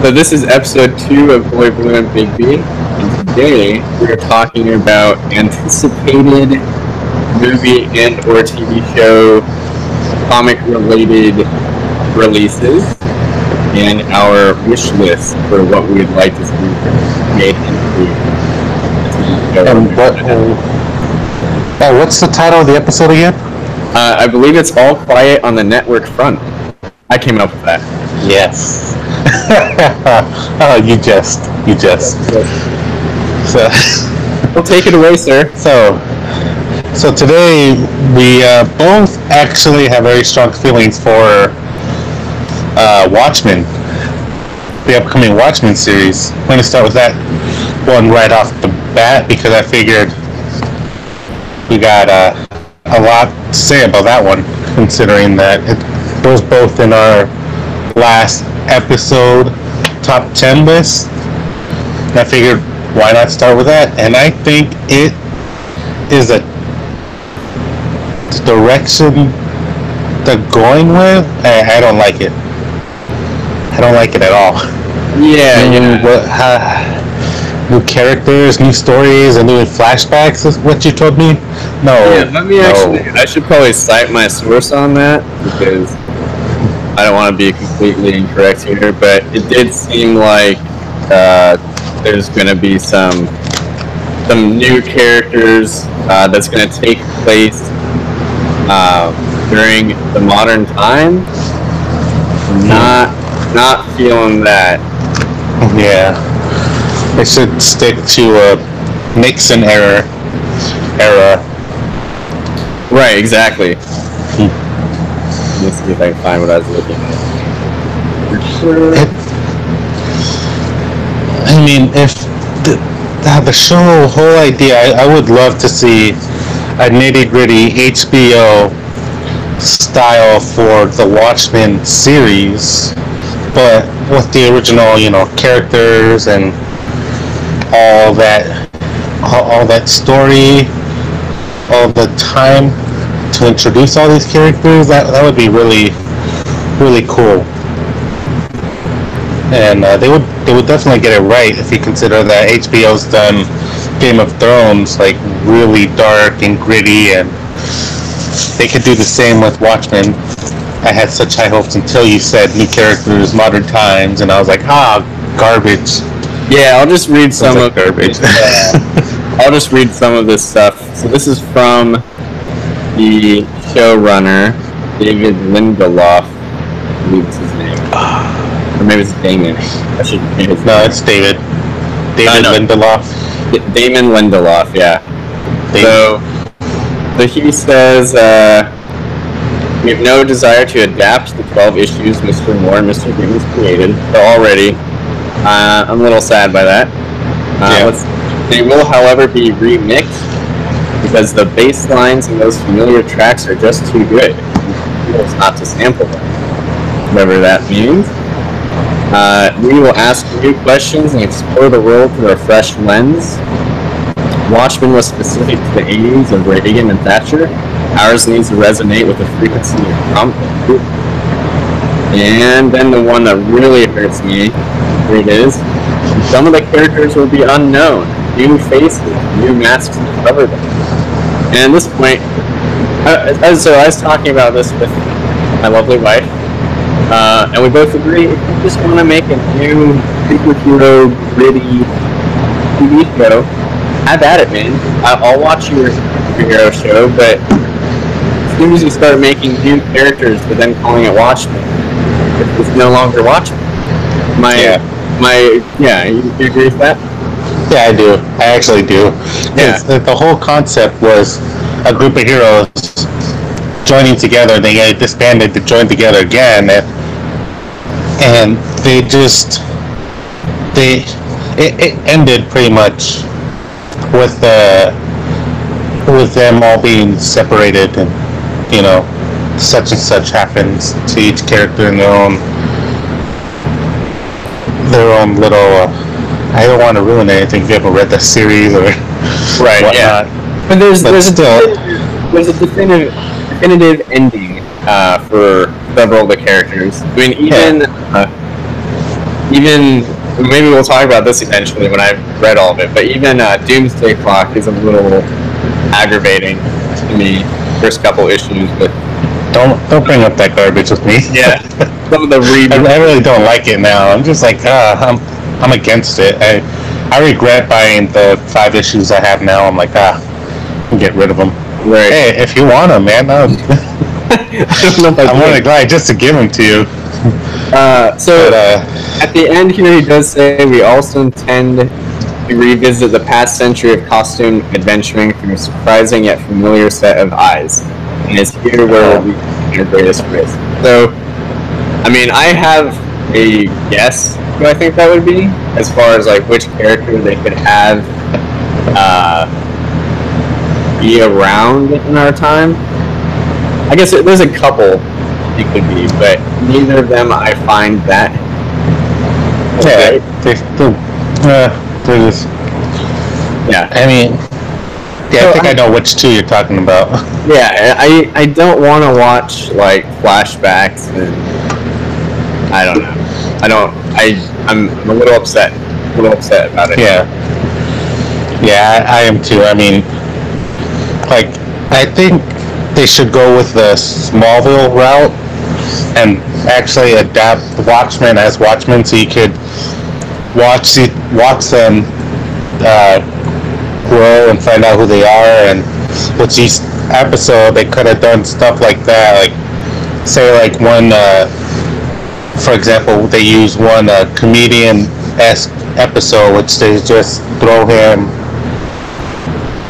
So this is episode 2 of Boyblue and Bigby, and today we are talking about anticipated movie and or TV show comic-related releases and our wish list for what we would like to see made into a TV show. And what's the title of the episode again? I believe it's All Quiet on the Network Front. I came up with that. Yes. Oh, you jest. So, well, take it away, sir. So today we both actually have very strong feelings for Watchmen, the upcoming Watchmen series. I'm going to start with that one right off the bat because I figured we got a lot to say about that one, considering that it was both in our last episode top 10 list. And I figured, why not start with that? And I think it is a direction they're going with. I don't like it. I don't like it at all. New characters, new stories, and new flashbacks is what you told me? No. Yeah, I should probably cite my source on that because I don't want to be completely incorrect here, but it did seem like there's going to be some new characters that's going to take place during the modern time. Not feeling that. Yeah, they should stick to a Nixon era. Right, exactly. Let's see if I can find what I was looking at. For sure. I mean, if the show whole idea, I would love to see a nitty-gritty HBO style for the Watchmen series, but with the original, characters and all that story, all the time to introduce all these characters, that would be really, really cool. And they would definitely get it right if you consider that HBO's done Game of Thrones like really dark and gritty, and they could do the same with Watchmen. I had such high hopes until you said new characters, modern times, and I was like, garbage. Yeah, I'll just read some of garbage. I'll just read some of this stuff. So this is from the showrunner, David Lindelof, I believe it's his name. Or maybe it's Damon. I should change his name. No, it's David. Lindelof. Damon Lindelof, yeah. So he says, we have no desire to adapt the 12 issues Mr. Moore and Mr. Gibbons created. So already, I'm a little sad by that. They will, however, be remixed because the bass lines and those familiar tracks are just too good. It's not to sample them, whatever that means. We will ask new questions and explore the world through a fresh lens. Watchmen was specific to the 80s of Reagan and Thatcher. Ours needs to resonate with the frequency of Trump. And then the one that really hurts me, here it is. Some of the characters will be unknown. New faces, new masks to cover them. And at this point, so I was talking about this with my lovely wife, and we both agree, if you just want to make a new superhero, gritty TV show, have at it, man. I'll watch your superhero show, but as soon as you start making new characters, but then calling it Watchmen, it's no longer Watchmen. You agree with that? Yeah, I do. I actually do. Yeah. The whole concept was a group of heroes joining together. They get disbanded to join together again, and it ended pretty much with them all being separated, and such and such happens to each character in their own little. I don't want to ruin anything if you haven't read the series or whatnot. Yeah. But there's a definitive ending for several of the characters. I mean, even even maybe we'll talk about this eventually when I've read all of it. But even Doomsday Clock is a little aggravating to me. First couple issues, but don't bring up that garbage with me. Yeah, some of the I really don't like it now. I'm just like, I'm against it. I regret buying the 5 issues I have now. I'm like, get rid of them. Right. Hey, if you want them, man, I'm really glad just to give them to you. At the end here, he does say we also intend to revisit the past century of costume adventuring through a surprising yet familiar set of eyes. And it's here where we'll be your greatest risk. So, I mean, I have a guess who I think that would be, as far as like which character they could have be around in our time. I guess there's a couple it could be, but neither of them I find that. Yeah, they're just. Yeah, I mean, I think I know which two you're talking about. Yeah, I don't want to watch like flashbacks, and I don't know. I'm a little upset about it. Yeah, I am too. I mean, like, I think they should go with the Smallville route and actually adapt Watchmen as Watchmen, so you could watch them grow and find out who they are, and with each episode they could have done stuff like that, like say like one for example they use one comedian-esque episode which they just throw him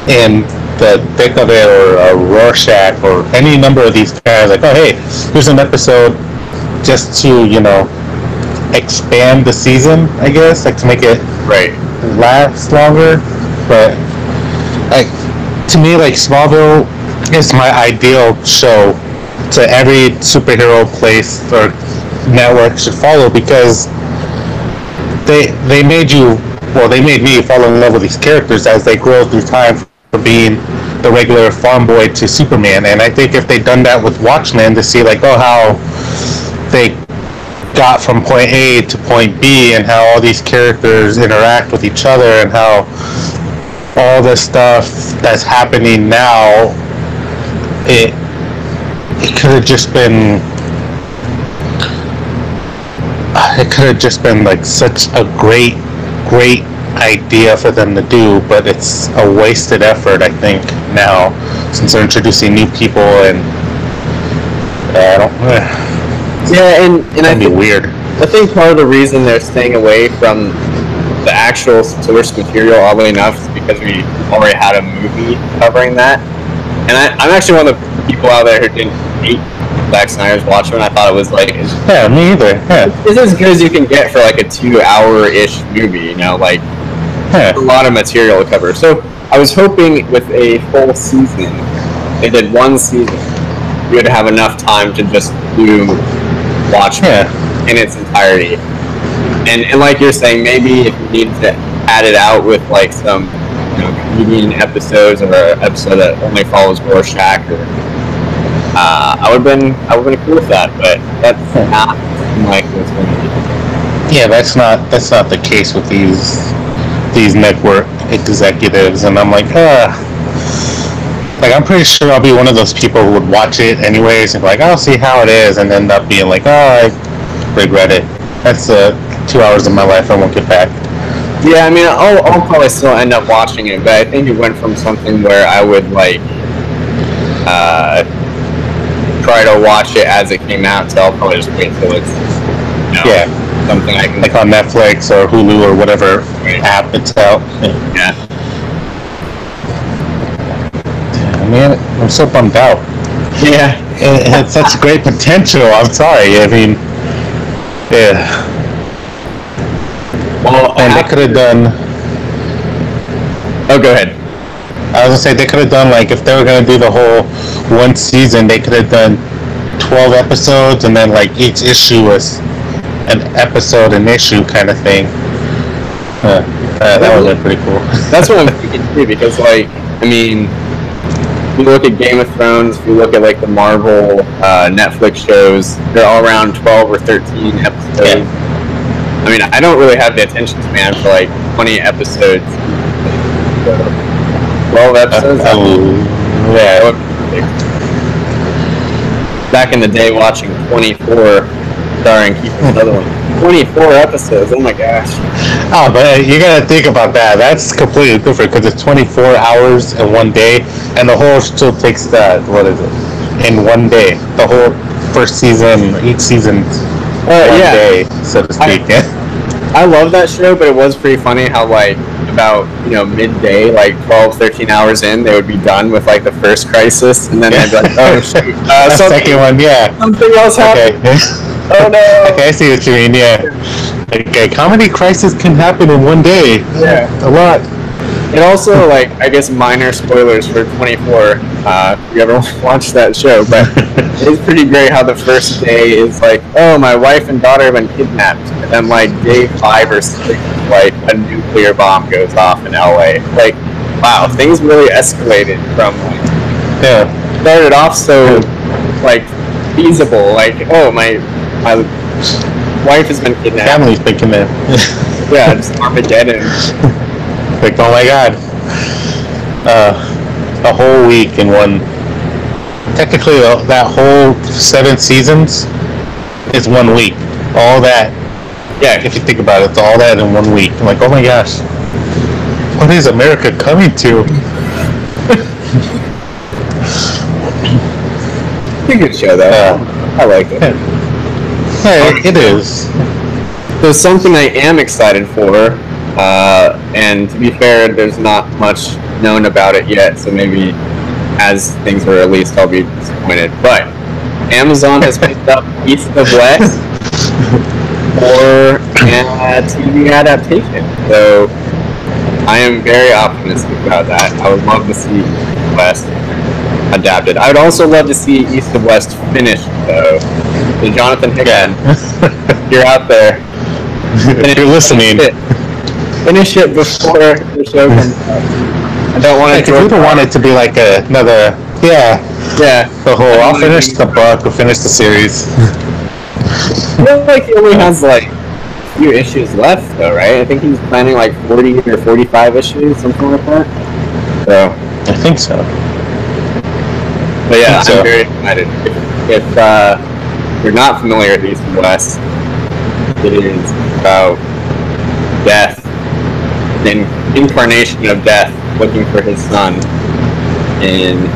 in the thick of it, or Rorschach, or any number of these guys, like, oh hey, here's an episode just to, you know, expand the season, I guess, like to make it last longer. But like, to me, like, Smallville is my ideal show to every superhero place or network should follow, because they made me fall in love with these characters as they grow through time from being the regular farm boy to Superman. And I think if they'd done that with Watchmen, to see like, oh, how they got from point A to point B, and how all these characters interact with each other, and how all the stuff that's happening now, it could have just been like such a great idea for them to do, but it's a wasted effort, I think, now, since they're introducing new people, and and I think weird. I think part of the reason they're staying away from the actual source material, oddly enough, is because we already had a movie covering that. And I'm actually one of the people out there who didn't hate Zack Snyder's Watchmen. I thought it was like, me either. It's as good as you can get for like a 2-hour-ish movie, you know, like a lot of material to cover. So I was hoping with a full season, they did one season, you would have enough time to just do Watchmen in its entirety. And like you're saying, maybe if you need to add it out with like some, you know, comedian episodes, or an episode that only follows Rorschach, or I would have been cool with that, but that's not like what's going to be. Yeah, that's not the case with these network executives, and I'm like, I'm pretty sure I'll be one of those people who would watch it anyways and be like, I'll see how it is, and end up being like, oh, I regret it. That's 2 hours of my life I won't get back. Yeah, I mean, I'll probably still end up watching it, but I think it went from something where I would like try to watch it as it came out, so I'll probably just wait till it's, you know, something I can, like on Netflix or Hulu or whatever app it's out. Yeah. Man, I'm so bummed out. Yeah. It had such great potential. I'm sorry. I mean, Well, and they could have done. Oh, go ahead. I was gonna say they could have done, like, if they were gonna do the whole one season, they could have done 12 episodes, and then like each issue was an episode an issue kind of thing. That would have been pretty cool. That's what I'm thinking too, because like, I mean, if you look at Game of Thrones, if you look at like the Marvel Netflix shows, they're all around 12 or 13 episodes. I mean, I don't really have the attention span for like 20 episodes. 12 episodes? Yeah. Back in the day, watching 24, starring Kiefer Sutherland. 24 episodes, oh my gosh. Oh, but you gotta think about that. That's completely different because it's 24 hours in one day, and the whole still takes that, what is it, in one day. The whole first season, each season, one day, so to speak. I love that show, but it was pretty funny how, like, about, midday, like 12, 13 hours in, they would be done with, like, the first crisis, and then they'd be like, oh, shoot. The second one, yeah. Something else happened. Okay. Oh, no. Okay, I see what you mean, yeah. Okay, comedy crisis can happen in one day. Yeah. A lot. And also, like, I guess minor spoilers for 24, if you ever watched that show, but it's pretty great how the first day is like, oh, my wife and daughter have been kidnapped, and then, like, day 5 or 6, like, a nuclear bomb goes off in LA. Like, wow, things really escalated from, like, started off so, like, feasible, like, oh, my wife has been kidnapped. Family's been kidnapped. Yeah, just Armageddon. Like, oh my god. A whole week in one. Technically, that whole 7 seasons is 1 week. All that. Yeah, if you think about it, it's all that in 1 week. I'm like, oh my gosh. What is America coming to? It's a good show, though. I like it. Yeah, it is. There's something I am excited for. And to be fair, there's not much known about it yet, so maybe as things are released, I'll be disappointed. But Amazon has picked up East of West for a TV adaptation, so I am very optimistic about that. I would love to see East of West adapted. I would also love to see East of West finished, though. So Jonathan Hickman, you're out there. If you're listening. Finish it before the show comes out. I don't want it to. We don't want it to be like another. Yeah. The whole. I'll finish the book. We'll finish the series. I feel like he only has like a few issues left, though, right? I think he's planning like 40 or 45 issues, something like that. So. I think so. But yeah, I'm very excited. If you're not familiar with East and West, it is about death. An incarnation of death looking for his son in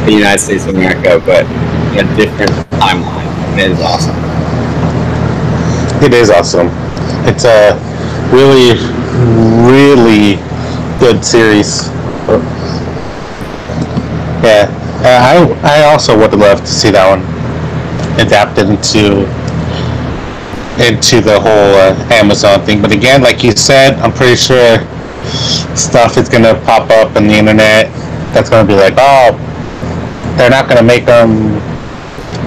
the United States of America, but in a different timeline. It is awesome. It is awesome. It's a really, really good series. Yeah, I also would love to see that one adapted into the whole Amazon thing. But again, like you said, I'm pretty sure stuff is gonna pop up on the internet that's gonna be like, oh, they're not gonna make him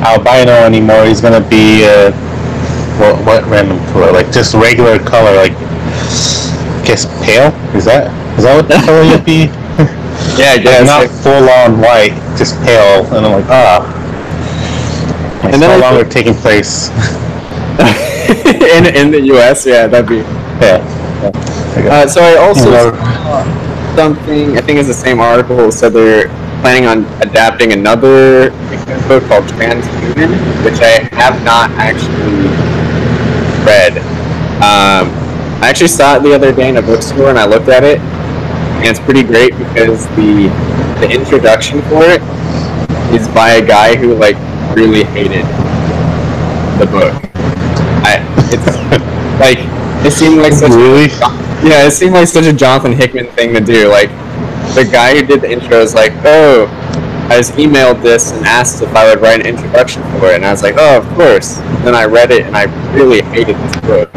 albino anymore. He's gonna be what random color? Like just regular color, like I guess pale. Is that what the color would be? Yeah, I guess. Like not full on white, just pale. And I'm like, it's and then no longer taking place. in the U.S., yeah, that'd be. Yeah. So I also saw something. I think it's the same article. Said they're planning on adapting another book called Transhuman, which I have not actually read. I actually saw it the other day in a bookstore, and I looked at it, and it's pretty great because the introduction for it is by a guy who like really hated the book. It's like it seemed like such it seemed like such a Jonathan Hickman thing to do. Like the guy who did the intro was like, oh, I just emailed this and asked if I would write an introduction for it, and I was like, oh, of course. And then I read it and I really hated this book.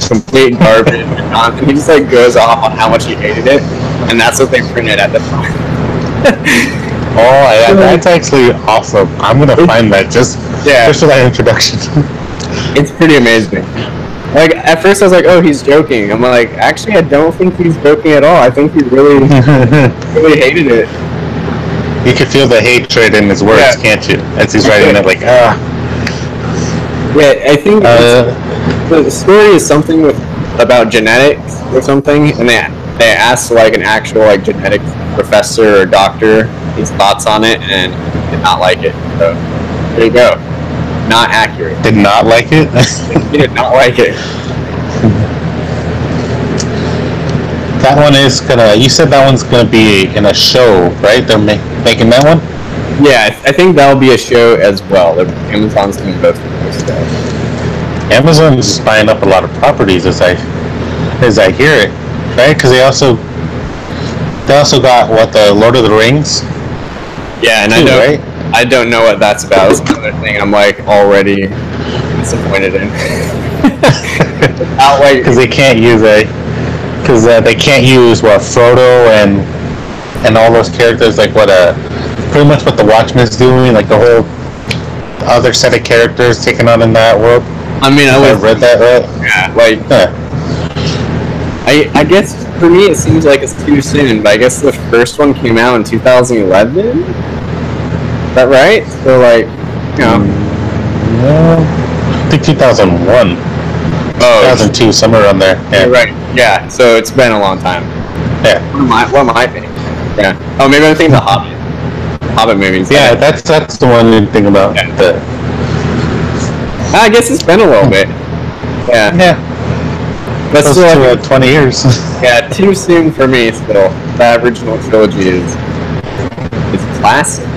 Complete garbage. And he just like goes off on how much he hated it, and that's what they printed at the time. That's actually awesome. I'm gonna find that just for that introduction. It's pretty amazing. Like at first I was like, oh, he's joking. I'm like, actually I don't think he's joking at all. I think he really really hated it. You can feel the hatred in his words, can't you? As he's writing it, like, Yeah, I think the story is something about genetics or something, and they asked like an actual like genetics professor or doctor his thoughts on it, and he did not like it. So there you go. Not accurate. Did not like it? He did not like it. That one is gonna. You said that one's gonna be in a show, right? They're making that one. Yeah, I think that'll be a show as well. Amazon's doing both of those stuff. Amazon's just buying up a lot of properties as I hear it, right? Because they also got what, the Lord of the Rings. Yeah, and too, I don't know what that's about. That's another thing I'm like already disappointed in. Because they can't use they can't use what Frodo and all those characters, like pretty much what the Watchmen's doing, like the whole other set of characters taken on in that world. I mean, I read that right. Yeah, I guess for me it seems like it's too soon, but I guess the first one came out in 2011. Is that right? So like, No, I think 2001. Oh, 2002, somewhere around there. Yeah. Right. Yeah. So it's been a long time. Yeah. What am I thinking? Yeah. Oh, maybe I'm thinking the Hobbit movies. Yeah, that's the one you think about. Yeah. I guess it's been a little bit. Yeah. Yeah. That's still 20 years. Yeah, too soon for me still. That original trilogy is classic.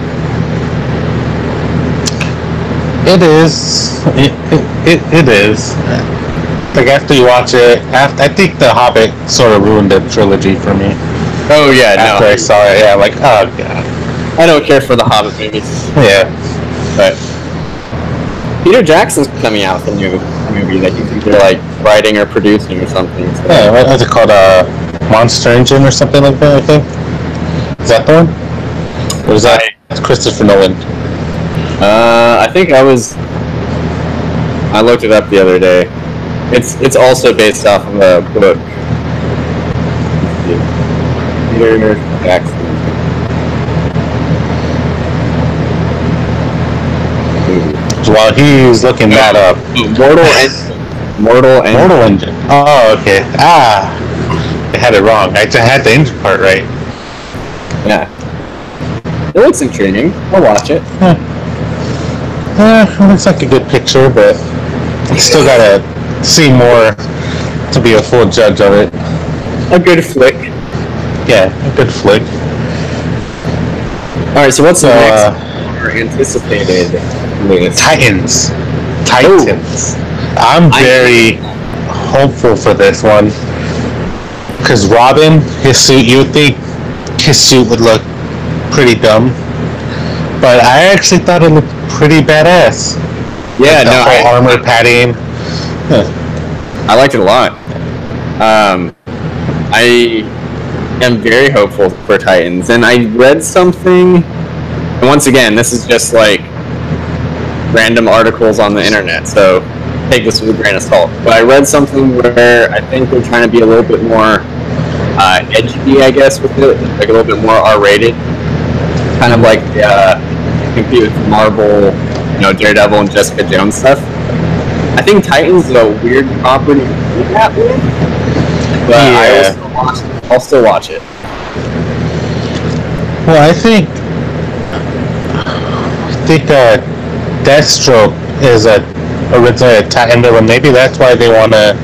It is. It is. Like, after you watch it, I think The Hobbit sort of ruined the trilogy for me. Oh, yeah, after I saw it, yeah, like, oh, God. I don't care for the Hobbit movies. Yeah. But Peter Jackson's coming out with a new movie that you think they're, like, writing or producing or something. So. Yeah, what is it called? Monster Engine or something like that, I think? Is that the one? Or is that Christopher Nolan? I think I looked it up the other day. It's also based off of a book. Peter Jackson. While he's looking that up. Mortal Engine. Oh, okay. I had it wrong. I had the engine part right. Yeah. It looks intriguing. I'll watch it. It looks like a good picture, but you still gotta see more to be a full judge of it. A good flick. Yeah, a good flick. Alright, so what's next? Anticipated list? Titans. I'm very hopeful for this one. Because Robin, his suit, you would think his suit would look pretty dumb. But I actually thought it looked pretty badass. Yeah, like the whole armor padding. I liked it a lot. I am very hopeful for Titans, and I read something. And once again, this is just like random articles on the internet, so take this with a grain of salt. But I read something where I think they're trying to be a little bit more edgy, I guess, with it, like a little bit more R-rated, kind of like compete with Marvel, Daredevil and Jessica Jones stuff. I think Titans is a weird property to do that with, but yeah. I'll still watch it. Well, I think Deathstroke is originally a Titan villain. Maybe that's why they want to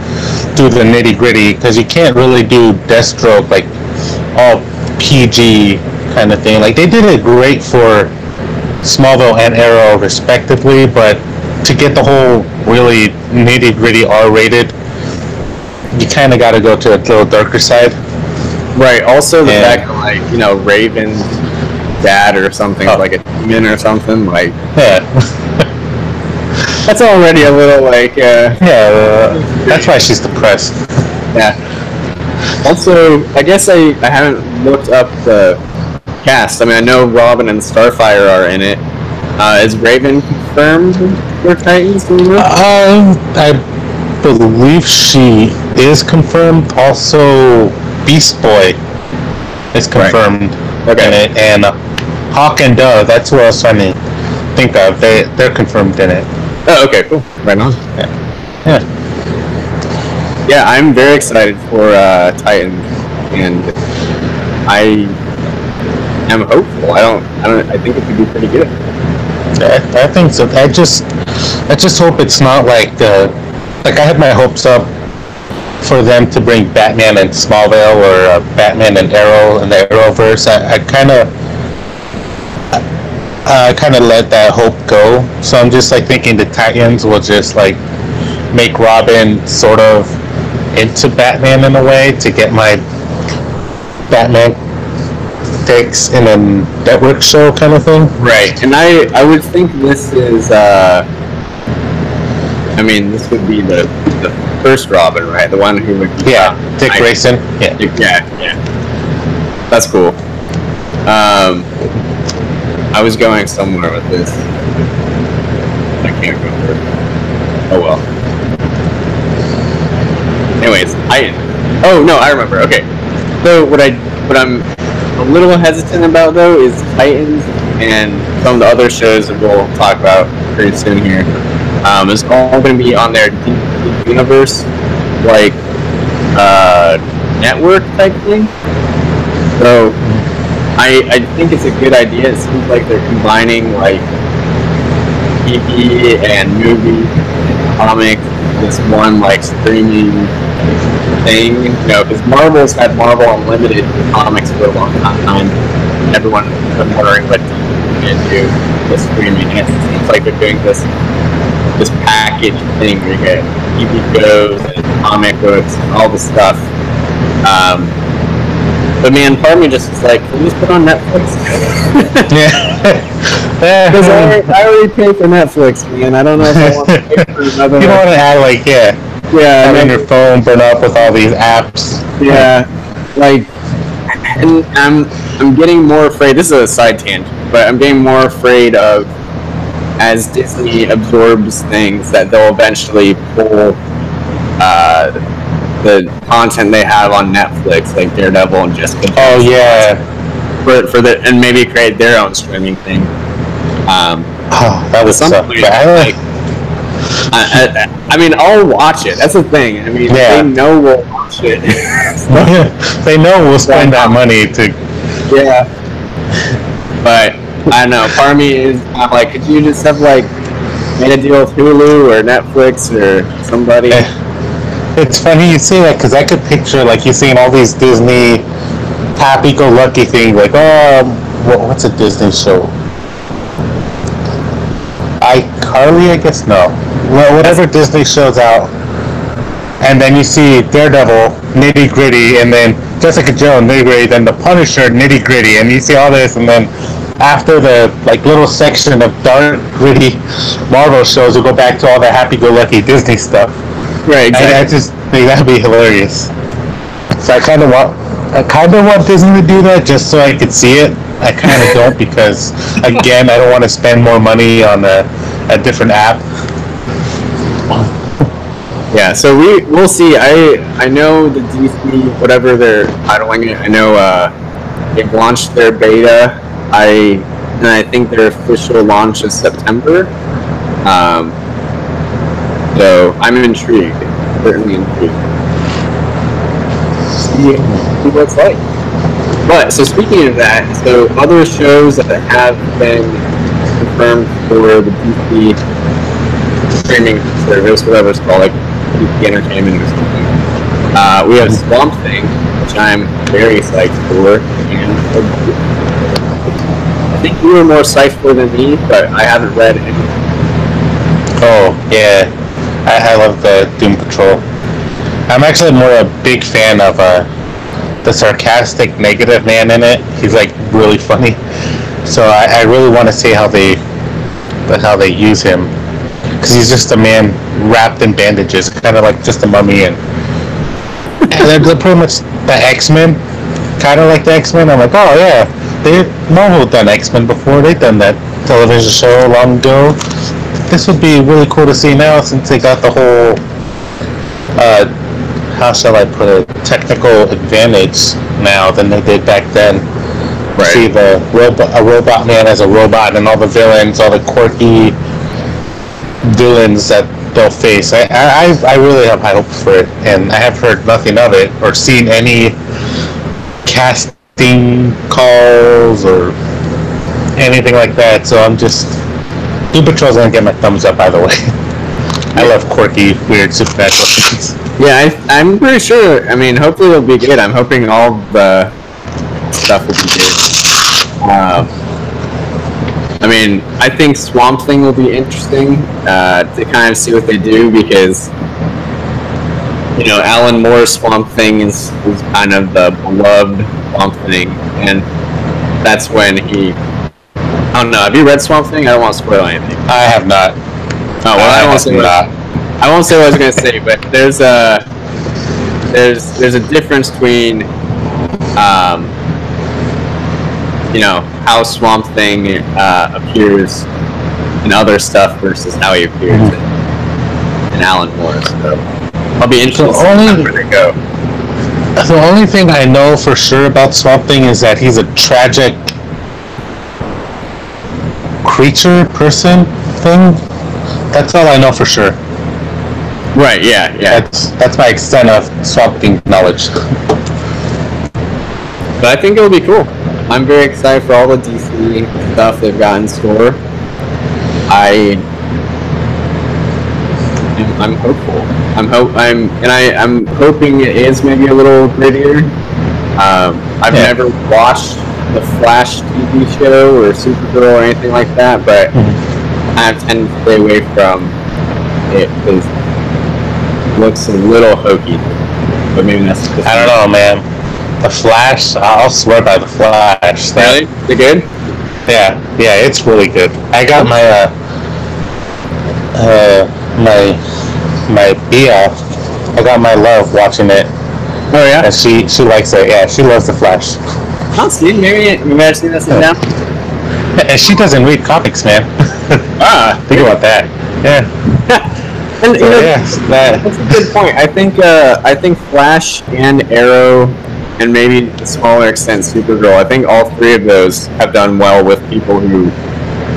do the nitty gritty, because you can't really do Deathstroke like all PG kind of thing. Like, they did it great for Smallville and Arrow respectively, but to get the whole really nitty gritty R-rated, you kind of got to go to a little darker side. Right. Also, the fact that Raven's dad or something, like a demon or something, like that's already a little that's why she's depressed. Yeah. Also, I guess I haven't looked up the cast. I mean, I know Robin and Starfire are in it. Is Raven confirmed for Titans? I believe she is confirmed. Also, Beast Boy is confirmed. Right. Okay. And Hawk and Dove, that's what I was trying to think of. They're confirmed in it. Oh, okay, cool. Right on. Yeah. yeah, I'm very excited for Titan, and I am hopeful. I think it could be pretty good. I think so. I just hope it's not like I had my hopes up for them to bring Batman and Smallville or Batman and Arrow in the Arrowverse. I kind of let that hope go. So I'm just like thinking the Titans will just like make Robin sort of into Batman in a way to get my Batman takes in a network show kind of thing. Right, and I would think this is this would be the first Robin, right? The one who would Dick Grayson. Yeah. That's cool. I was going somewhere with this. I can't remember. Oh well. Anyways, oh no, I remember. Okay. So what I'm a little hesitant about though is Titans and some of the other shows that we'll talk about pretty soon here. Is all going to be on their DC universe, like network type thing. So I think it's a good idea. It seems like they're combining like TV and movie and comics, this one like streaming thing, because Marvel's had Marvel Unlimited comics for a long time. Everyone has been wondering what to do with streaming. And it seems like they're doing this package thing where you get TV shows and comic books and all the stuff. But man, part of me just is like, can we just put on Netflix? Because I already pay for Netflix, man. I don't know if I want to pay for another. You don't want to add like having your phone burn up with all these apps. Yeah, like, and I'm getting more afraid. This is a side tangent, but I'm getting more afraid of, as Disney absorbs things, that they'll eventually pull the content they have on Netflix, like Daredevil and Jessica Jones. Oh yeah, for the and maybe create their own streaming thing. That was something. I mean, I'll watch it. That's the thing. I mean, they know we'll watch it. They know we'll spend that money to. Yeah. But I don't know. Part of me is like, could you just have like made a deal with Hulu or Netflix or somebody? It's funny you say that because I could picture like you seeing all these Disney happy-go-lucky things, like what's a Disney show? iCarly, I guess. No, whatever Disney shows out, and then you see Daredevil, Nitty Gritty, and then Jessica Jones, Nitty Gritty, then the Punisher, Nitty Gritty, and you see all this, and then after the like little section of dark, gritty Marvel shows, we'll go back to all the happy-go-lucky Disney stuff. Right, exactly. I just think that'd be hilarious. So I kind of want Disney to do that just so I could see it. I kind of don't because, again, I don't want to spend more money on a different app. Yeah, so we'll see. I know the DC, whatever they're titling it, I know they've launched their beta. And I think their official launch is September. So I'm intrigued. Certainly intrigued. See what it's like. But so speaking of that, so other shows that have been confirmed for the DC streaming service, whatever it's called, like DC Entertainment or something. We have Swamp Thing, which I'm very psyched for, and I think you were more psyched for than me, but I haven't read anything. Oh yeah, I love the Doom Patrol. I'm actually more a big fan of the sarcastic negative man in it. He's like really funny, so I really want to see how they use him, because he's just a man wrapped in bandages, kind of like just a mummy, and they're pretty much the X-Men, kind of like the X-Men. I'm like, oh yeah, Marvel done X-Men before. They've done that television show long ago. This would be really cool to see now, since they got the whole how shall I put it, technical advantage now than they did back then. Right. See a robot man as a robot, and all the villains, all the quirky villains that they'll face. I really have high hopes for it, and I have heard nothing of it or seen any casting calls or anything like that. So I'm just Doom Patrol's gonna get my thumbs up either way. I love quirky, weird supernatural things. Yeah, I'm pretty sure. I mean, hopefully it'll be good. I'm hoping all the stuff will be good. I mean, I think Swamp Thing will be interesting to kind of see what they do because, you know, Alan Moore's Swamp Thing is kind of the beloved Swamp Thing, and that's when he. I don't know. Have you read Swamp Thing? I don't want to spoil anything. I have not. Oh well, I won't say what I was gonna say, but there's a difference between you know, how Swamp Thing appears in other stuff versus how he appears in Alan Moore. So I'll be interested to see where they go. The only thing I know for sure about Swamp Thing is that he's a tragic creature, person, thing. That's all I know for sure. Right, yeah. That's my extent of Swamp Thing knowledge. But I think it'll be cool. I'm very excited for all the DC stuff they've got in store. I'm hopeful. I'm hoping it is maybe a little grittier. I've never watched the Flash TV show or Supergirl or anything like that, but I tend to stay away from it because it looks a little hokey. But maybe that's just I don't know, man. The Flash, I'll swear by the Flash. Really? Is it good? Yeah, it's really good. I got my my BF. I got my love watching it. Oh yeah. And she likes it. Yeah, she loves the Flash. Oh, see, maybe I've seen that down. And she doesn't read comics, man. Think about that. Yeah. And you know, that's a good point. I think Flash and Arrow, and maybe to a smaller extent Supergirl, I think all three of those have done well with people who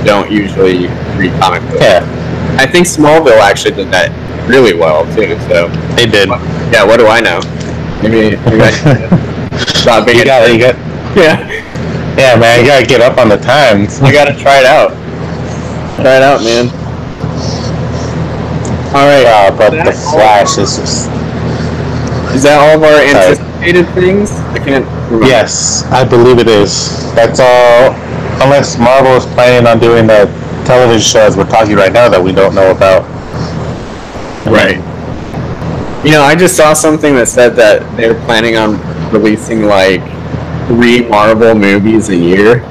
don't usually read comic books. Yeah. I think Smallville actually did that really well too. So they did. Yeah. What do I know? Maybe I stop being. You got. Yeah. Yeah, man. You gotta get up on the times. You gotta try it out. Try it out, man. All right. But the Flash is just. Is that all of our anticipated things? I can't remember. Yes, I believe it is. That's all. Unless Marvel is planning on doing the television shows we're talking right now that we don't know about. Right. You know, I just saw something that said that they're planning on releasing like 3 Marvel movies a year.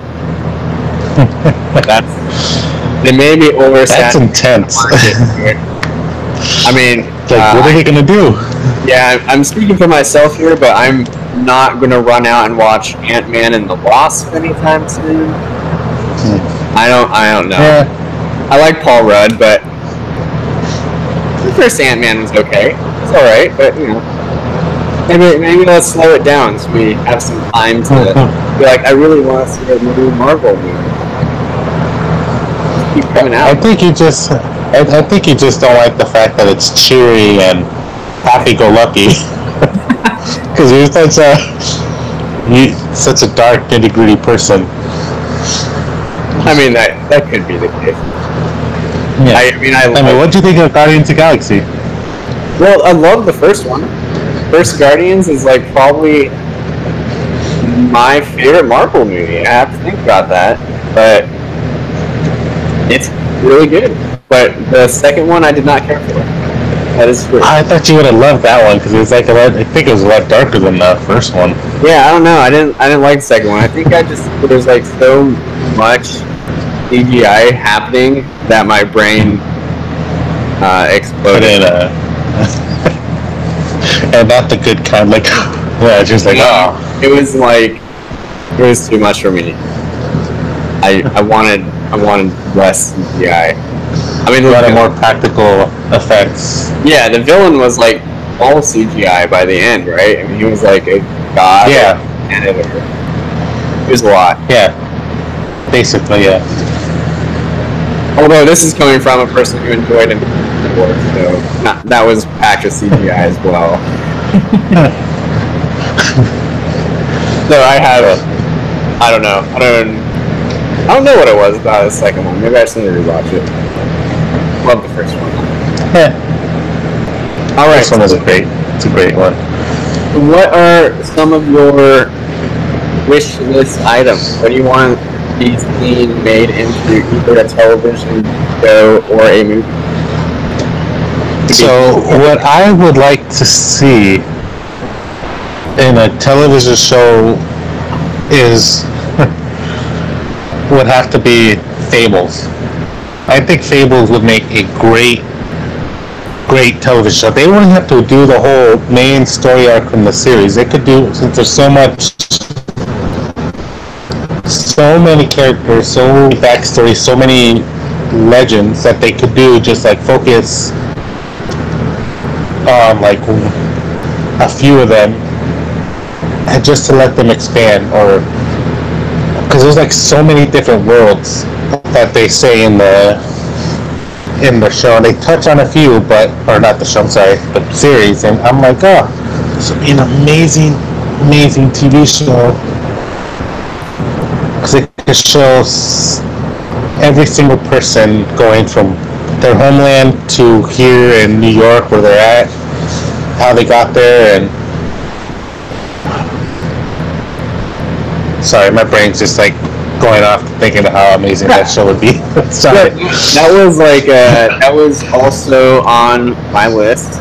They may be oversaturated. That's intense. I mean, what are they gonna do? Yeah, I'm speaking for myself here, but I'm not gonna run out and watch Ant-Man and the Wasp anytime soon. I don't know. Yeah. I like Paul Rudd, but the first Ant-Man was okay. It's all right, but you know, maybe let's slow it down so we have some time to be like, I really want to see a new Marvel movie. Just keep coming out. I think you just don't like the fact that it's cheery and happy-go-lucky. Because you're such a dark, nitty-gritty person. I mean, that could be the case. Yeah. I mean, what do you think of Guardians of the Galaxy? Well, I love the first one. First Guardians is like probably my favorite Marvel movie. I have to think about that, but it's really good. But the second one, I did not care for. That is true. I thought you would have loved that one because it was like I think it was a lot darker than the first one. Yeah, I don't know. I didn't like the second one. I think there's like so much CGI happening that my brain exploded. And not the good kind, like yeah, just like It was too much for me. I wanted less CGI. I mean, a lot of more practical effects. Yeah, the villain was like all CGI by the end, right? I mean, he was like a god. Yeah. It was a lot. Yeah. Basically, yeah. Although this is coming from a person who enjoyed before, so that was packed with CGI as well. So I don't know what it was about the second one. Maybe I just need to rewatch it. Love the first one. Yeah. All right. This one is it's a great one. What are some of your wish list items? What do you want these being made into either a television show or a movie? So what I would like to see in a television show would have to be Fables. I think Fables would make a great television show. They wouldn't have to do the whole main story arc from the series. They could do, since there's so many characters, so many backstories, so many legends that they could do, just like focus on like a few of them and just to let them expand, or because there's like so many different worlds that they say in the show, and they touch on a few, or not the show, I'm sorry, the series, and I'm like, oh, this would be an amazing TV show, because it could show every single person going from their homeland to here in New York where they're at, how they got there, and sorry, my brain's just like going off thinking of how amazing that show would be. Sorry. That was also on my list,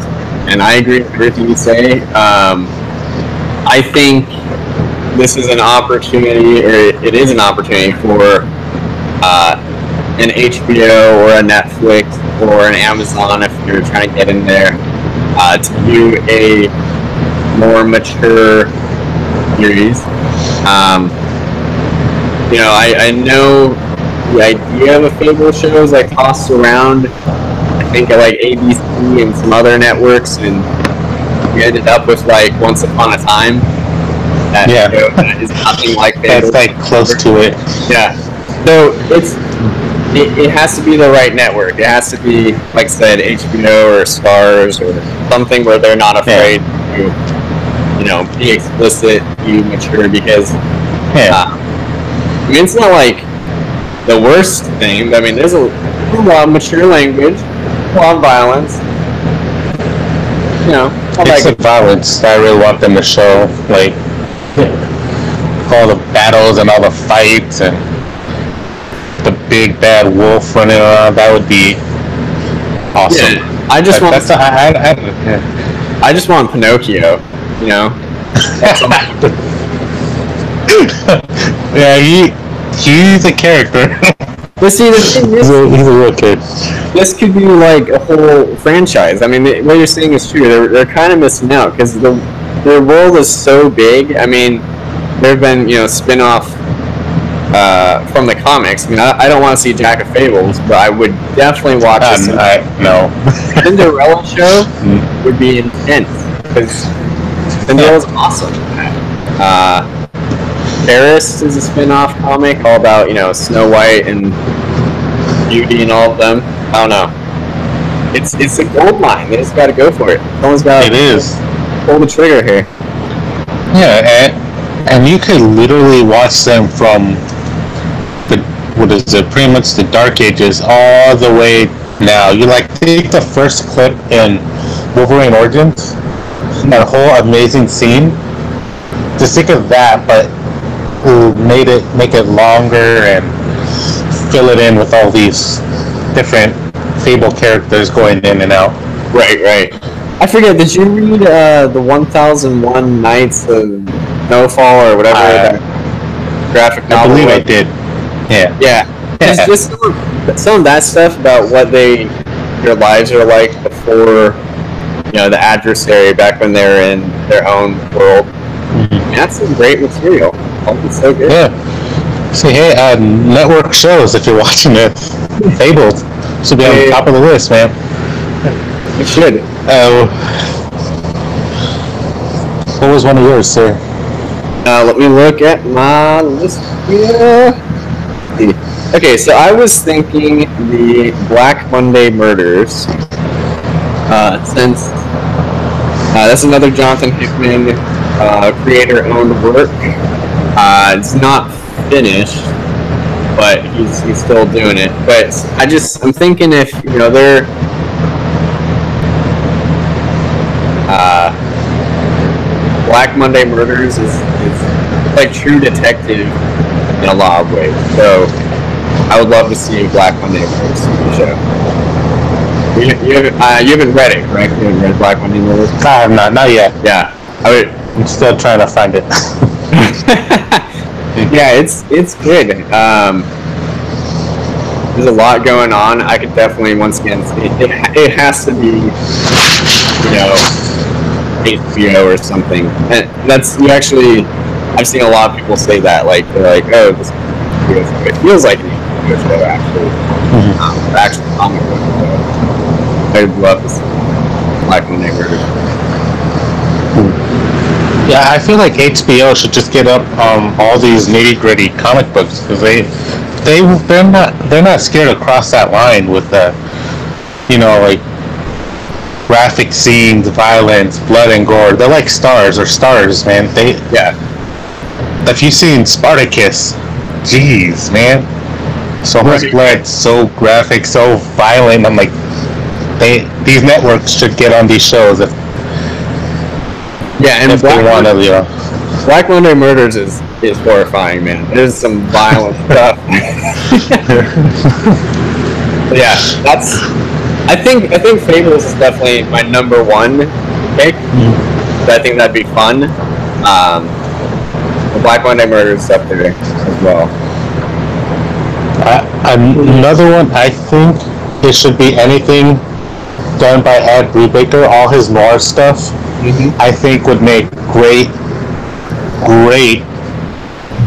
and I agree with everything you say. I think this is an opportunity, or it is an opportunity for an HBO or a Netflix or an Amazon, if you're trying to get in there, to do a more mature series. I know the idea of a Fable show is like tossed around, I think, at like ABC and some other networks, and we ended up with like Once Upon a Time. That show that is nothing like Fable. That's like close to it. Yeah. So it has to be the right network. It has to be, like I said, HBO or Stars or something where they're not afraid to, be explicit, be mature, because it's not like the worst thing. I mean, there's a lot of mature language, a lot of violence. It's the violence that I really want them to show, like all the battles and all the fights and the big bad wolf running around. That would be awesome. Yeah, I just want Pinocchio. Yeah, he's a character. But see, the thing is, he's a real kid. This could be like a whole franchise. I mean, what you're saying is true. They're kind of missing out because their world is so big. I mean, there have been spin-off from the comics. I mean, I don't want to see Jack of Fables, but I would definitely watch no. Cinderella show would be intense because Cinderella's awesome. Paris is a spin-off comic all about Snow White and Beauty and all of them. I don't know. It's a gold mine. They just got to go for it. Someone's got to pull the trigger here. Yeah, and you could literally watch them from pretty much the Dark Ages all the way now. You take the first clip in Wolverine Origins, that whole amazing scene. Just think of that, but make it longer and fill it in with all these different Fable characters going in and out. Right. I forget, did you read the 1001 Nights of Snowfall or whatever that graphic novel? I believe I did. Yeah. Just some of that stuff about what their lives are like before the adversary, back when they're in their own world. Mm-hmm. That's some great material. It's so good. Yeah. Say, hey, network shows, if you're watching it, Fabled should be on the top of the list, man. It should. What was one of yours, sir? Let me look at my list here. Okay, so I was thinking the Black Monday murders. since that's another Jonathan Hickman creator-owned work. It's not finished, but he's still doing it. But I'm thinking if they're Black Monday Murders is like True Detective in a lot of ways. So I would love to see a Black Monday Murders show. You haven't read it, correct? You haven't read Black Monday Murders? I have not yet. Yeah, I'm still trying to find it. Yeah, it's good. There's a lot going on. I could definitely, once again, it has to be, HBO or something. And I've seen a lot of people say that, they're like, oh, this it feels like an HBO show, actually. Actually comic book show. I'd love to see Black Monday Murders. Yeah, I feel like HBO should just get up all these nitty-gritty comic books, because they're not scared to cross that line with graphic scenes, violence, blood and gore. They're like stars, man. If you've seen Spartacus, jeez, man, so much blood, so graphic, so violent. I'm like, these networks should get on these shows if and Black Monday Murders is horrifying, man. There's some violent stuff. Yeah, I think Fables is definitely my number one pick. I think that'd be fun. The Black Monday Murders is up there as well. Another one, I think it should be anything done by Ed Brubaker. All his noir stuff, I think would make great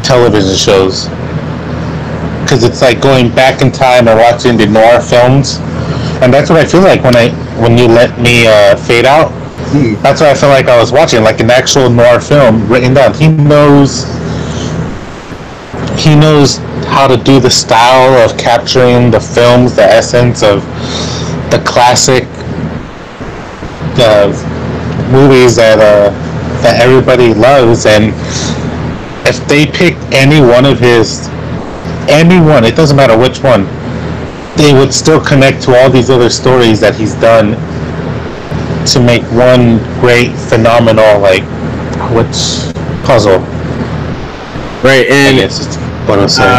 television shows. Because it's like going back in time and watching the noir films. And that's what I feel like when you let me fade out. That's what I felt like I was watching, like an actual noir film written down. He knows how to do the style of capturing the films, the essence of the classic movies that everybody loves. And if they picked anyone, it doesn't matter which one, they would still connect to all these other stories that he's done to make one great, phenomenal, which puzzle. Right, and I guess it's what I'm saying.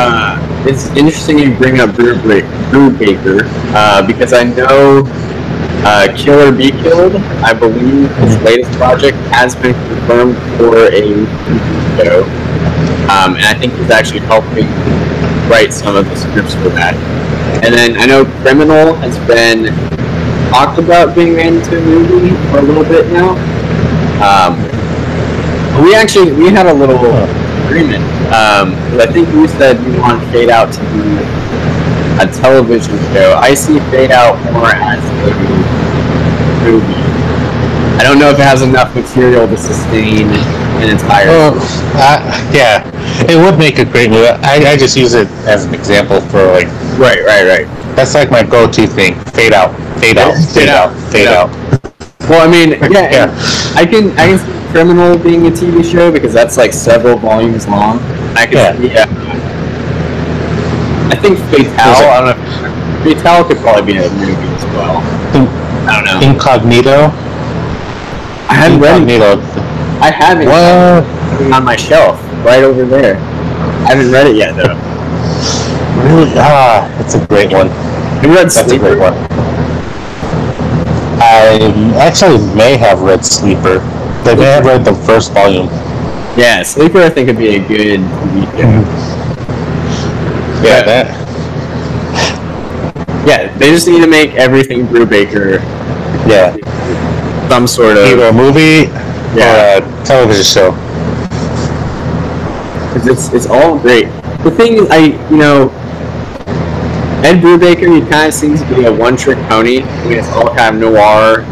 It's interesting you bring up Brubaker, because I know Kill or Be Killed, I believe his latest project has been confirmed for a TV show. And I think he's actually helping write some of the scripts for that. And then I know Criminal has been talked about being made into a movie for a little bit now. We had a little agreement. I think you said you want Fade Out to be a television show. I see Fade Out more as a movie. I don't know if it has enough material to sustain an entire yeah, it would make a great movie. I just use it as an example for Right. That's like my go-to thing. Fade out. Well, I mean, yeah. I can see Criminal being a TV show because that's like several volumes long. I can see. I think Fatale. I don't know. Fatale could probably be a movie as well. I don't know. Incognito. I haven't read it. I haven't. What? On my shelf, right over there. I haven't read it yet, though. Really? It's a great one. You read That's Sleeper? a great one. I actually may have read Sleeper. I may have read the first volume. Yeah, Sleeper I think would be a good TV show. Yeah, they just need to make everything Brubaker. Yeah. Some sort of either a movie or a television show. It's all great. The thing is, Ed Brubaker, he kind of seems to be a one-trick pony. I mean, it's all kind of noir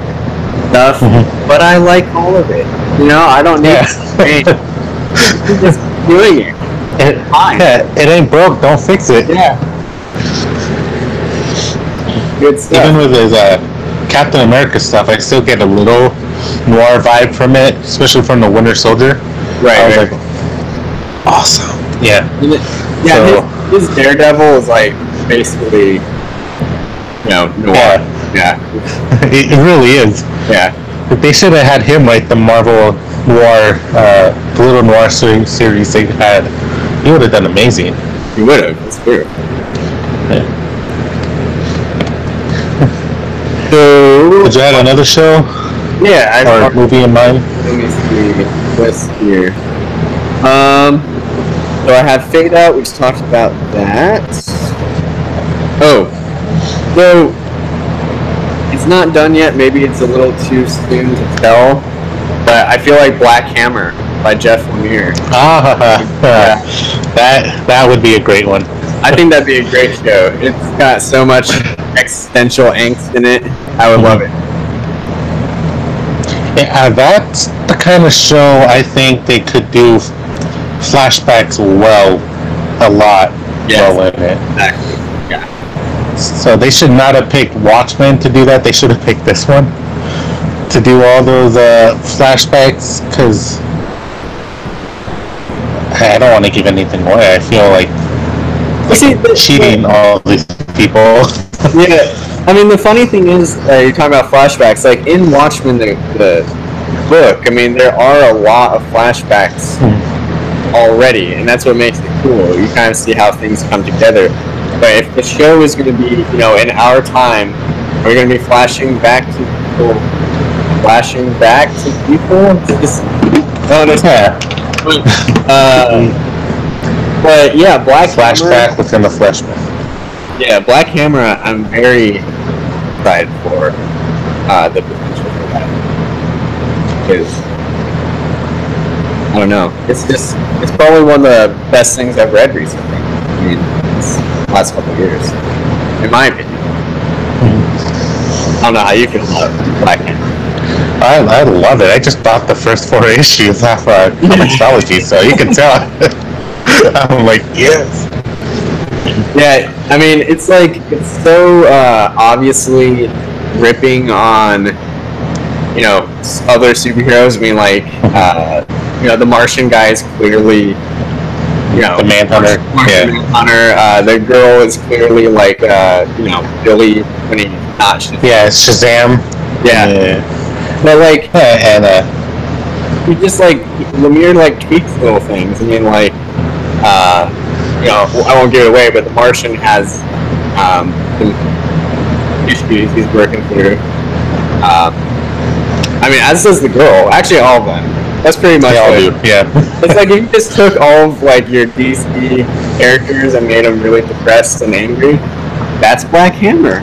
stuff, but I like all of it. I don't need to He's just doing it. Fine. Yeah, it ain't broke, don't fix it. Yeah. Good stuff. Even with his Captain America stuff, I still get a little noir vibe from it, especially from the Winter Soldier. Right. I was like, awesome. Yeah. Yeah. So, his Daredevil is like basically, noir. Yeah. It really is. Yeah. They should have had him write the Marvel Noir, the little noir series they had. He would have done amazing. He would have. That's true. Yeah. So, did you have another show? Yeah, or movie in mind? Let me see what's here. So I have Fade Out. We just talked about that. Oh, so it's not done yet. Maybe it's a little too soon to tell. But I feel like Black Hammer by Jeff Lemire. That would be a great one. I think that'd be a great show. It's got so much existential angst in it. I would love it. Yeah, that's the kind of show I think they could do flashbacks a lot well in it. Exactly. Yeah. So they should not have picked Watchmen to do that. They should have picked this one to do all those flashbacks, because I don't want to give anything away. I feel like cheating all these people. Yeah, I mean, the funny thing is, you're talking about flashbacks. Like in Watchmen, the book, I mean, there are a lot of flashbacks already, and that's what makes it cool. You kind of see how things come together. But if the show is going to be, in our time, we're going to be flashing back to people. But yeah, Black Flashback Hammer, within the flashback. Yeah, Black Hammer, I'm very excited for the potential for that. Because, I don't know, it's probably one of the best things I've read recently. I mean, this last couple of years, in my opinion. I don't know how you feel about Black Hammer. I love it. I just bought the first 4 issues off Comixology, so you can tell. I'm like, yes. Yeah, I mean, it's like, it's so obviously ripping on, other superheroes. I mean, like, the Martian guy is clearly, the Manhunter. Manhunter. The girl is clearly like, Billy when he's not Shazam. Yeah, it's Shazam. Yeah. But like, he just like, Lemire like tweaks little things. I mean, like, I won't give it away, but the Martian has some issues he's working through. I mean, as does the girl. Actually, all of them. That's pretty much it. Yeah. It's like if you just took all of like your DC characters and made them really depressed and angry. That's Black Hammer.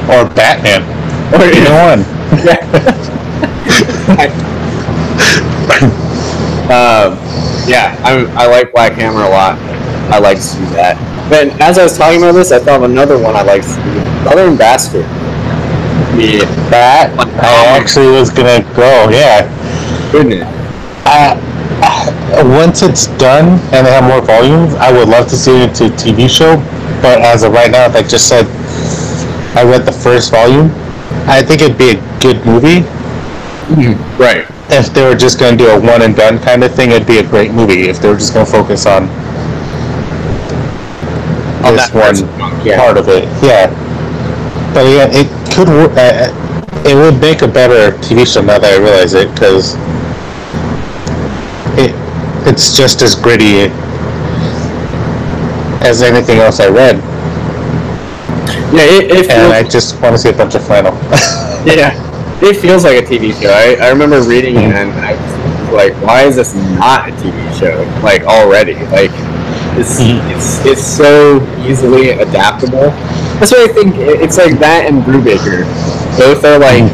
Or Batman. Or either one. Yeah. I like Black Hammer a lot. I like to see that. But as I was talking about this, I thought of another one I like to see. Southern Bastard. That I actually was gonna go. Yeah. Goodness. Once it's done and they have more volumes, I would love to see it into a TV show. But as of right now, like I just said, I read the first volume. I think it'd be a good movie. Right. If they were just going to do a one and done kind of thing, it'd be a great movie. If they were just going to focus on this one part of it, yeah. But yeah, it could. It would make a better TV show now that I realize it, because it's just as gritty as anything else I read. Yeah, and I just want to see a bunch of flannel. Yeah, it feels like a TV show. I remember reading it and I was like, why is this not a TV show? Like already, like it's so easily adaptable. That's why I think it's like that and Brubaker. Both are like,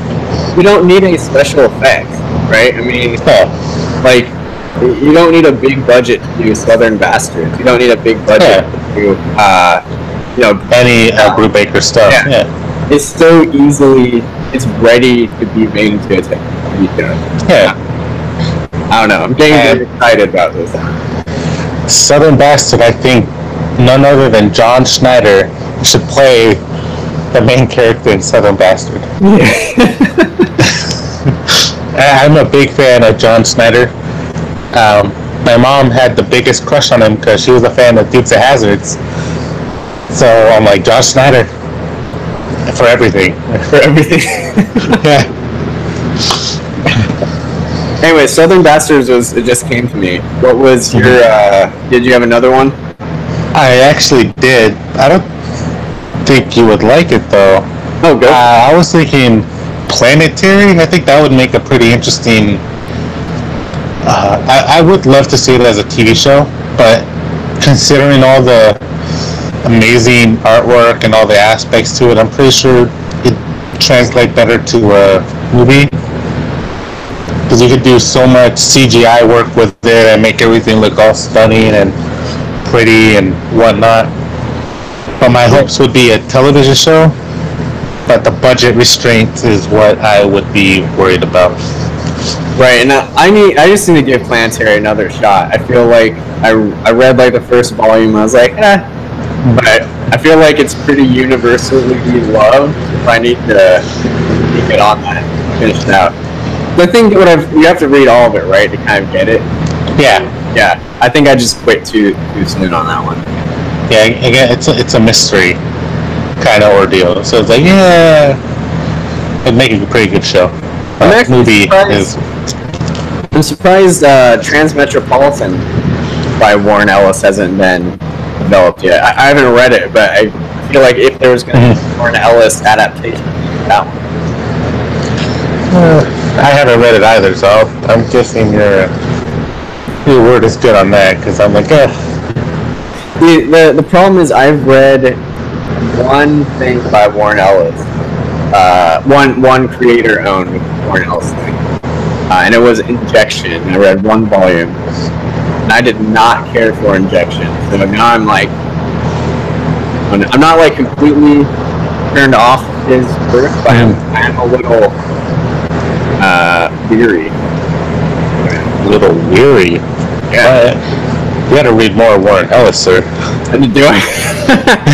you don't need any special effects, right? I mean, like you don't need a big budget to do Southern Bastards. You don't need a big budget to do any Brubaker stuff. Yeah. It's so it's ready to be made into a TV show. Yeah. I don't know. I'm getting very excited about this. Southern Bastard, I think none other than John Schneider should play the main character in Southern Bastard. Yeah. I'm a big fan of John Snyder. My mom had the biggest crush on him because she was a fan of Dukes of Hazzards. So I'm like, John Snyder for everything. For everything. Yeah. Anyway, Southern Bastards it just came to me. What was your? Did you have another one? I actually did. I don't think you would like it though. Oh, go. I was thinking Planetary. I think that would make a pretty interesting. I would love to see it as a TV show, but considering all the amazing artwork and all the aspects to it, I'm pretty sure it translates better to a movie. Because you could do so much CGI work with it and make everything look all stunning and pretty and whatnot. But my hopes would be a television show, but the budget restraint is what I would be worried about. Right, and I just need to give Planetary another shot. I feel like I read like the first volume. I was like, but I feel like it's pretty universally loved. I need to get on that, finish it out. The thing you have to read all of it, right, to kind of get it. Yeah. Yeah. I think I just quit too soon on that one. Yeah, again, it's a mystery kind of ordeal. So it's like, yeah, it'd make it a pretty good show. Movie is. I'm surprised Transmetropolitan by Warren Ellis hasn't been developed yet. I haven't read it, but I feel like if there was going to be a Warren Ellis adaptation, that one. I haven't read it either, so I'm guessing your word is good on that, because I'm like, The problem is I've read one thing by Warren Ellis, one creator-owned Warren Ellis thing, and it was Injection. I read one volume, and I did not care for Injection, so now I'm like, I'm not like completely turned off his work, but I'm a little weary. A little weary? Yeah. You gotta read more Warren Ellis, sir. Do I?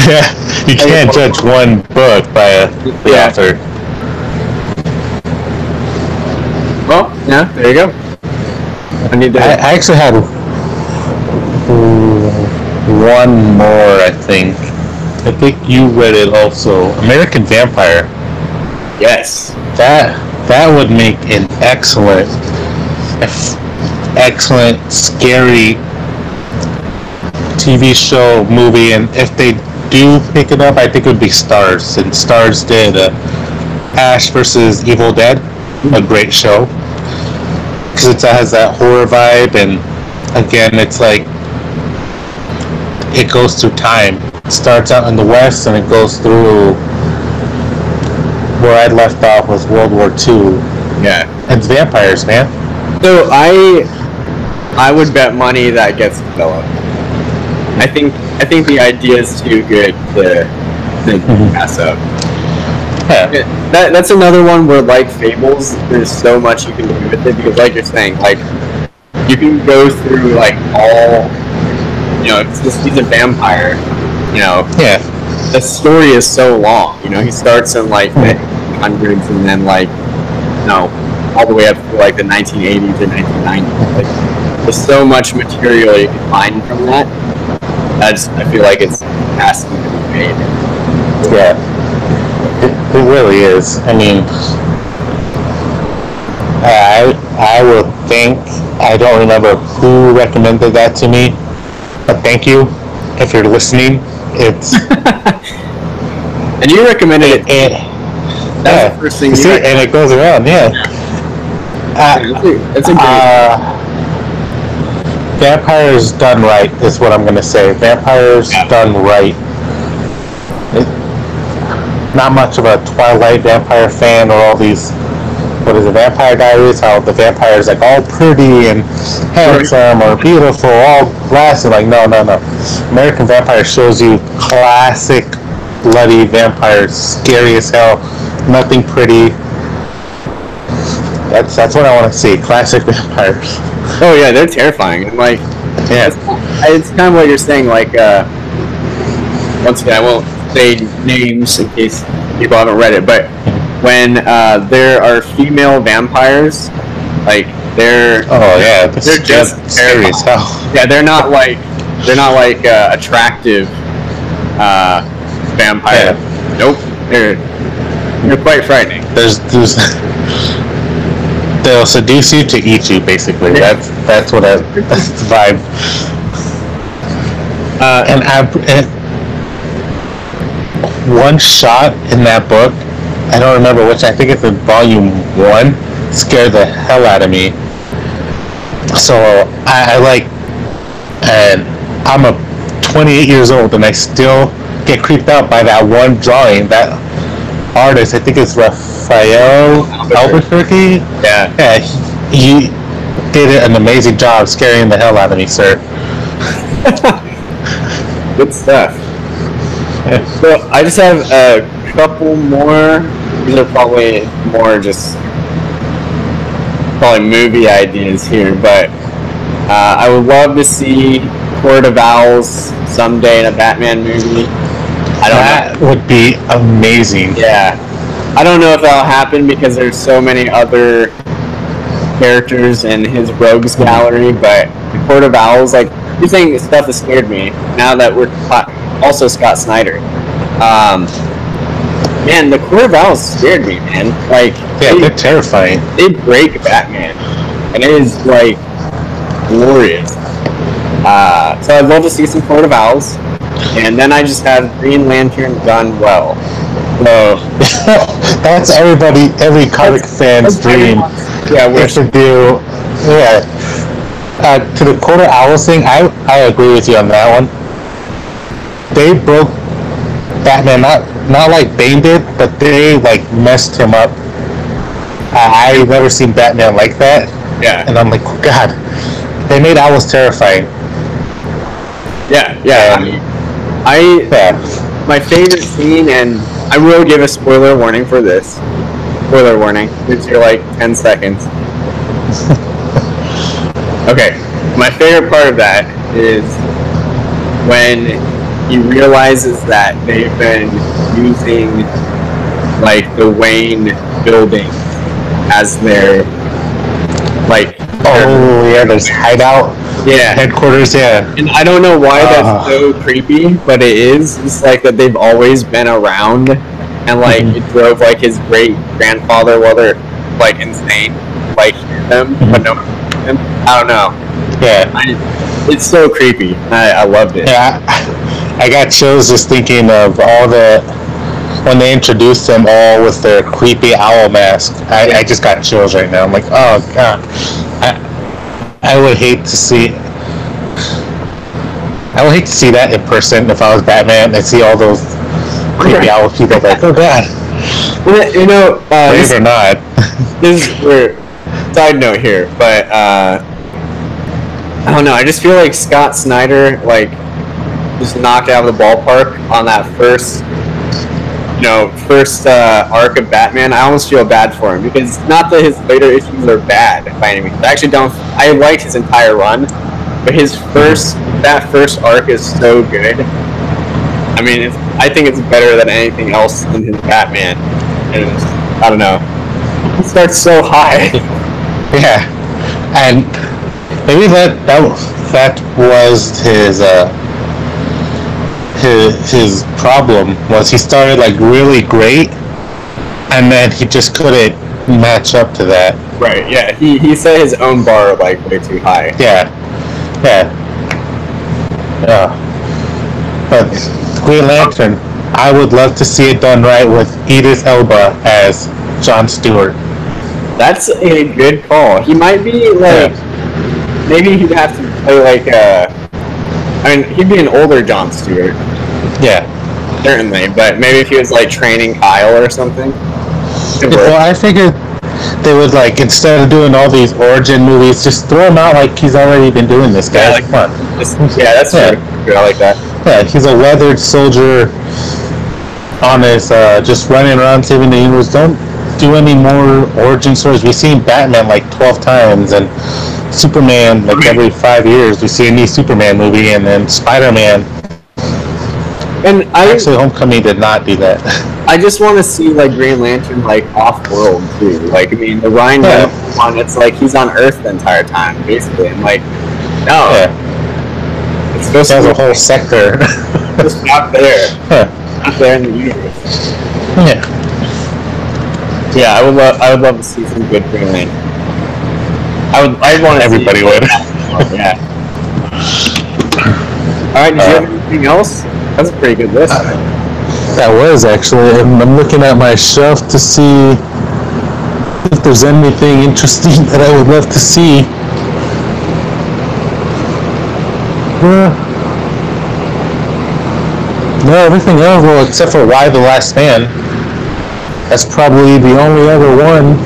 Yeah, you can't judge one book by the author. Well, yeah, there you go. I actually had one more, I think. I think you read it also. American Vampire. Yes. That would make an excellent, scary TV show, movie, and if they do pick it up, I think it would be Stars. And Stars did Ash vs. Evil Dead, a great show, because it has that horror vibe, and again, it's like it goes through time. It starts out in the West, and it goes through where I left off was World War II. Yeah. It's vampires, man. So I would bet money that gets developed. I think the idea is too good to pass up. Yeah. That's another one where, like Fables, there's so much you can do with it, because like you're saying, like you can go through like all, it's just he's a vampire, Yeah. The story is so long, he starts in like the hundreds and then like all the way up to like the 1980s or 1990s. Like, there's so much material you can find from that. I feel like it's asking to be made. Yeah, it really is. I mean, I will think, I don't remember who recommended that to me, but thank you if you're listening. It's and you recommended it. That's the first thing you see, and it goes around. Yeah. It's a great. Vampires done right is what I'm gonna say. Vampires done right. Not much of a Twilight vampire fan, or all these, what is it, Vampire Diaries, how the vampires like all pretty and handsome or beautiful, all glassy. Like no. American Vampire shows you classic bloody vampires, scary as hell, nothing pretty. That's what I want to see, classic vampires. Oh yeah, they're terrifying. Like, yeah, it's kind of what you're saying. Like, once again, I won't say names in case people haven't read it, but when there are female vampires, like they're just scary as hell. Yeah, they're not like attractive vampire. Yeah. Nope, they're quite frightening. There's they'll seduce you to eat you, basically. Yeah. That's what that's the vibe. And one shot in that book, I don't remember which, I think it's in volume 1, scared the hell out of me. So I like, and I'm 28 years old and I still get creeped out by that one drawing. That artist, I think it's Raphael Albuquerque. Yeah, he did an amazing job scaring the hell out of me, sir. Good stuff. So I just have a couple more. These are probably more just movie ideas here, but I would love to see Court of Owls someday in a Batman movie. That would be amazing. Yeah. I don't know if that'll happen because there's so many other characters in his rogues gallery, but the Court of Owls, like, you're saying stuff that scared me now that we're also Scott Snyder. Man, the Court of Owls scared me, man. Like, they're terrifying. They break Batman, and it is like glorious. So I'd love to see some Court of Owls, and then I just have Green Lantern done well. So that's every comic fan's dream. Yeah, we should do. Yeah. To the Court of Owls thing, I agree with you on that one. They broke Batman, not like Bane did, but they like messed him up. I've never seen Batman like that. Yeah. And I'm like, oh, God, they made Owls terrifying. Yeah. My favorite scene, and I will give a spoiler warning for this. Spoiler warning. It's your like 10 seconds. Okay. My favorite part of that is when he realizes that they've been using like the Wayne building as their there's hideout headquarters. And I don't know why that's so creepy, but it is. It's like that they've always been around, and like it drove like his great grandfather while they're like insane, like them, but no, I don't know. It's so creepy. I loved it. I got chills just thinking of all when they introduced them all with their creepy owl mask. I just got chills right now. I'm like, oh God. I would hate to see that in person if I was Batman and see all those creepy owl people. Like, oh God. Well, you know, brave or not. This is weird. Side note here, but I don't know. I just feel like Scott Snyder just knocked out of the ballpark on that first arc of Batman. I almost feel bad for him because not that his later issues are bad by any means. I actually don't. I liked his entire run, but that first arc is so good. I mean, I think it's better than anything else in his Batman, and I don't know. It starts so high. Yeah, and maybe that was his problem, was he started like really great and then he just couldn't match up to that. Right, yeah. He set his own bar like way too high. Yeah. But Green Lantern, I would love to see it done right with Idris Elba as Jon Stewart. That's a good call. He might be maybe he'd have to play he'd be an older Jon Stewart. Yeah. Certainly, but maybe if he was training Kyle or something. Well, I figured they would instead of doing all these origin movies, just throw him out like he's already been doing this, guys. Come on. That's true. I like that. Yeah, he's a weathered soldier on his just running around saving the universe. Don't do any more origin stories. We've seen Batman 12 times, and Superman every 5 years we see a new Superman movie, and then Spider-Man. And actually, Homecoming did not do that. I just want to see like Green Lantern like off-world too. Like I mean, the Ryan Reynolds one, it's like he's on Earth the entire time, basically. I'm like, no, it's supposed to be a whole sector. just not there, not there in the universe. Yeah, I would love to see some good Green Lantern. I'd want to. Everybody would. Yeah. All right. Did you have anything else? That's a pretty good list. That was actually. I'm looking at my shelf to see if there's anything interesting that I would love to see. No, everything else. Well, except for Y the Last Man. That's probably the only other one.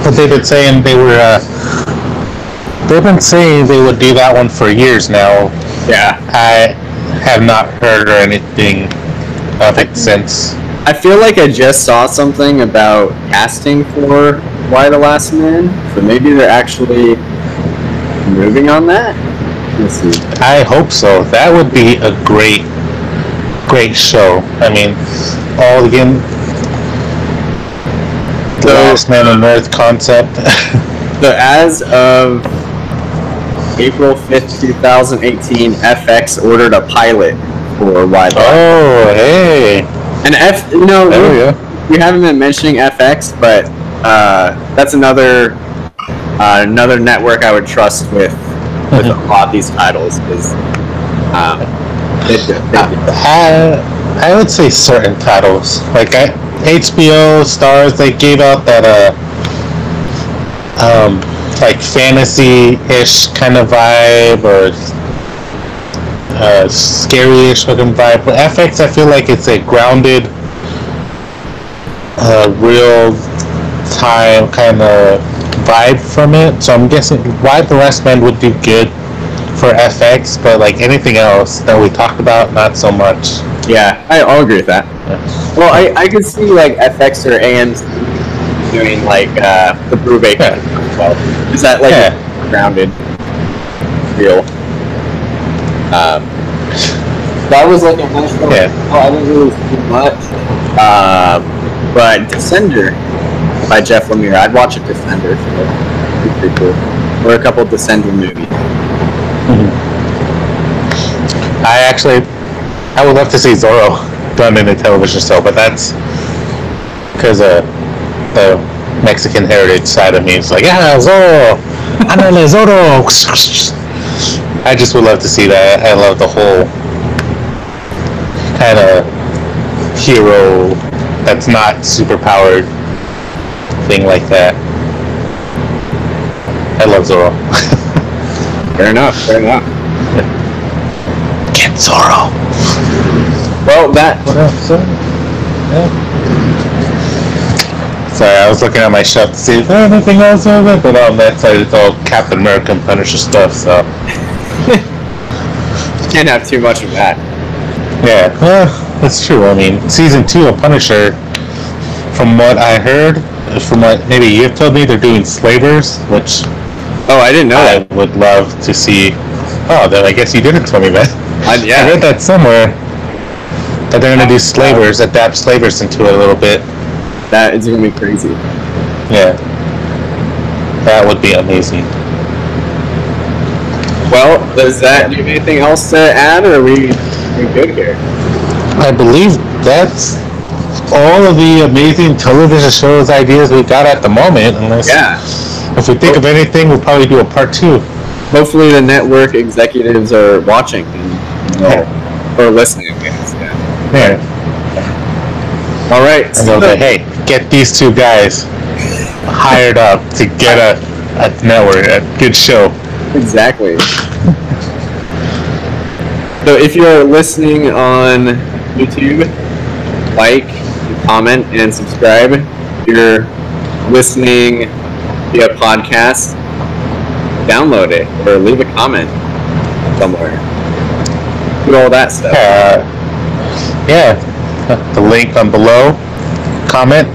But they've been saying they were. They've been saying they would do that one for years now. Yeah. I have not heard or anything of it since. I feel like I just saw something about casting for Y the Last Man, so maybe they're actually moving on that. Let's see. I hope so. That would be a great show. I mean, the Last Man on Earth concept. So as of April 5th, 2018, FX ordered a pilot for Y the Last Man. Oh, hey. And we haven't been mentioning FX, but that's another network I would trust with a lot of these titles. Because I would say certain titles, like HBO, Stars, they gave out that like fantasy-ish kind of vibe, or scary-ish looking vibe. But FX, I feel like it's a grounded, real-time kind of vibe from it. So I'm guessing Y the Last Man would do good for FX, but like anything else that we talked about, not so much. Yeah, I'll agree with that. Yeah. Well, I could see like FX or AMC doing like the Brubaker. Yeah. Well, is that like grounded, real? That was like a nice one. I didn't really see much. But Descender by Jeff Lemire, I'd watch a Descender. So it'd be pretty cool. Or a couple of Descender movies. I would love to see Zorro done in a television show, but that's because the Mexican heritage side of me is like, yeah, Zorro! Andale, Zorro! I just would love to see that. I love the whole kind of hero that's not super powered thing like that. I love Zorro. Fair enough. Get Zorro! Well, What else? Sorry, I was looking at my shelf to see if there's anything else of it, but on that side it's all Captain America and Punisher stuff, so... Can't have too much of that. Yeah, well, that's true. I mean, Season 2 of Punisher, from what I heard, from what maybe you've told me, they're doing Slavers, which... Oh, I didn't know that. I would love to see... Oh, then I guess you didn't tell me that. I read that somewhere. That they're going to do Slavers, adapt Slavers into it a little bit. That is going to be crazy. Yeah. That would be amazing. Well, do you have anything else to add, or are we good here? I believe that's all of the amazing television shows ideas we got at the moment. Unless, if we think of anything, we'll probably do a part 2. Hopefully the network executives are watching or listening, I guess. Yeah. All right. And they'll say, hey, get these two guys hired up to get a network, a good show. Exactly. So if you're listening on YouTube, like, comment, and subscribe. If you're listening via podcast, download it or leave a comment somewhere. Do all that stuff. The link on below. Comment,